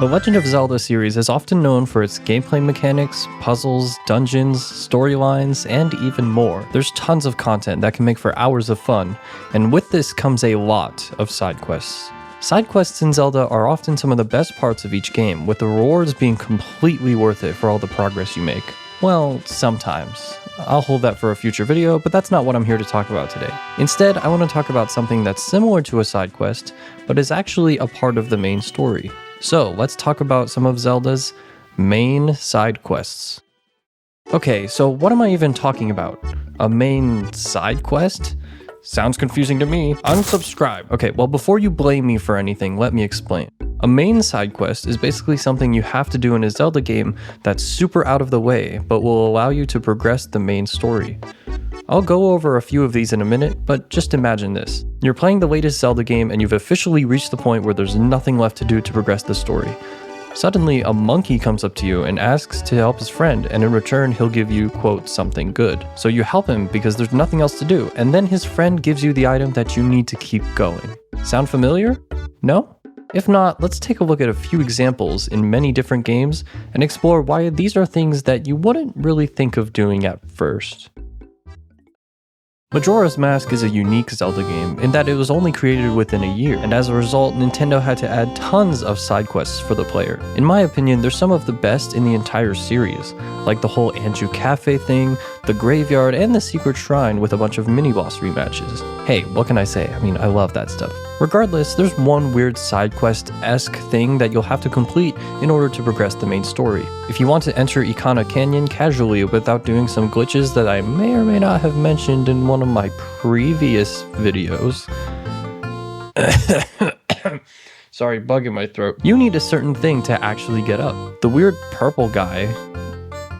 The Legend of Zelda series is often known for its gameplay mechanics, puzzles, dungeons, storylines, and even more. There's tons of content that can make for hours of fun, and with this comes a lot of side quests. Side quests in Zelda are often some of the best parts of each game, with the rewards being completely worth it for all the progress you make. Well, sometimes. I'll hold that for a future video, but that's not what I'm here to talk about today. Instead, I want to talk about something that's similar to a side quest, but is actually a part of the main story. So let's talk about some of Zelda's main side quests. Okay, so what am I even talking about? A main side quest? Sounds confusing to me. Unsubscribe. Okay, well before you blame me for anything, let me explain. A main side quest is basically something you have to do in a Zelda game that's super out of the way, but will allow you to progress the main story. I'll go over a few of these in a minute, but just imagine this. You're playing the latest Zelda game and you've officially reached the point where there's nothing left to do to progress the story. Suddenly, a monkey comes up to you and asks to help his friend, and in return he'll give you, quote, something good. So you help him because there's nothing else to do, and then his friend gives you the item that you need to keep going. Sound familiar? No? If not, let's take a look at a few examples in many different games and explore why these are things that you wouldn't really think of doing at first. Majoras Mask is a unique Zelda game in that it was only created within a year, and as a result, Nintendo had to add tons of side quests for the player. In my opinion, they're some of the best in the entire series, like the whole Anju Cafe thing, the graveyard, and the secret shrine with a bunch of mini-boss rematches. Hey, what can I say? I mean, I love that stuff. Regardless, there's one weird side quest-esque thing that you'll have to complete in order to progress the main story. If you want to enter Ikana Canyon casually without doing some glitches that I may or may not have mentioned in one of my previous videos. Sorry, bug in my throat. You need a certain thing to actually get up. The weird purple guy.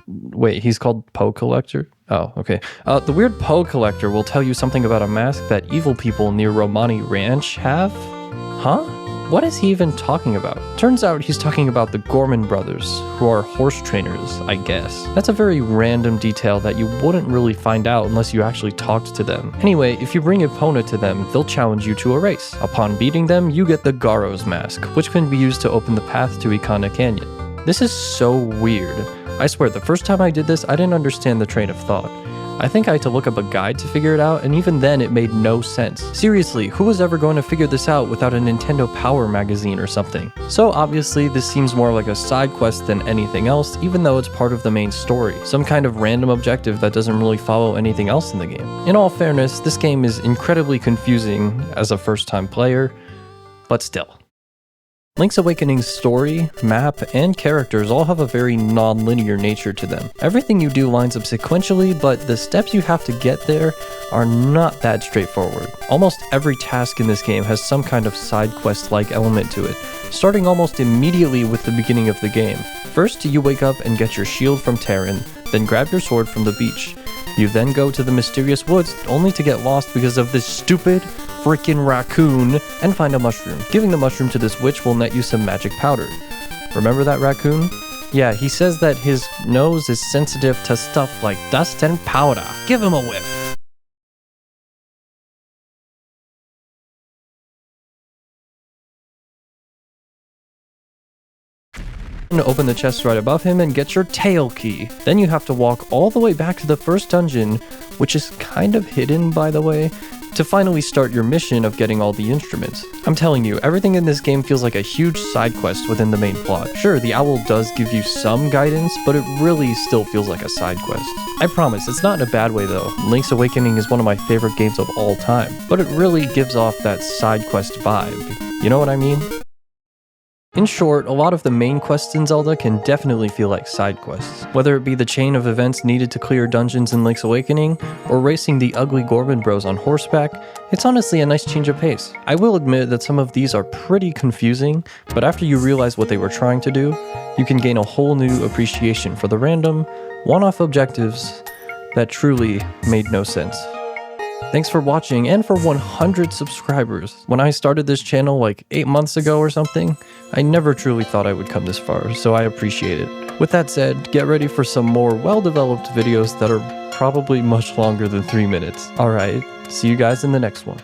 Wait, he's called Poe Collector? Oh, okay. The weird Poe Collector will tell you something about a mask that evil people near Romani Ranch have? Huh? What is he even talking about? Turns out he's talking about the Gorman brothers, who are horse trainers, I guess. That's a very random detail that you wouldn't really find out unless you actually talked to them. Anyway, if you bring Epona to them, they'll challenge you to a race. Upon beating them, you get the Majoras Mask, which can be used to open the path to Ikana Canyon. This is so weird. I swear, the first time I did this, I didn't understand the train of thought. I think I had to look up a guide to figure it out, and even then it made no sense. Seriously, who was ever going to figure this out without a Nintendo Power magazine or something? So obviously, this seems more like a side quest than anything else, even though it's part of the main story. Some kind of random objective that doesn't really follow anything else in the game. In all fairness, this game is incredibly confusing as a first-time player, but still. Link's Awakening's story, map, and characters all have a very non-linear nature to them. Everything you do lines up sequentially, but the steps you have to get there are not that straightforward. Almost every task in this game has some kind of side quest-like element to it, starting almost immediately with the beginning of the game. First, you wake up and get your shield from Terran, then grab your sword from the beach. You then go to the mysterious woods, only to get lost because of this stupid freaking raccoon, and find a mushroom. Giving the mushroom to this witch will net you some magic powder. Remember that raccoon? Yeah, he says that his nose is sensitive to stuff like dust and powder. Give him a whiff. Open the chest right above him and get your tail key. Then you have to walk all the way back to the first dungeon, which is kind of hidden, by the way, to finally start your mission of getting all the instruments. I'm telling you, everything in this game feels like a huge side quest within the main plot. Sure, the owl does give you some guidance, but it really still feels like a side quest. I promise, it's not in a bad way though. Link's Awakening is one of my favorite games of all time, but it really gives off that side quest vibe. You know what I mean? In short, a lot of the main quests in Zelda can definitely feel like side quests. Whether it be the chain of events needed to clear dungeons in Link's Awakening, or racing the ugly Gorman bros on horseback, it's honestly a nice change of pace. I will admit that some of these are pretty confusing, but after you realize what they were trying to do, you can gain a whole new appreciation for the random, one-off objectives that truly made no sense. Thanks for watching, and for 100 subscribers. When I started this channel like 8 months ago or something, I never truly thought I would come this far, so I appreciate it. With that said, get ready for some more well-developed videos that are probably much longer than 3 minutes. Alright, see you guys in the next one.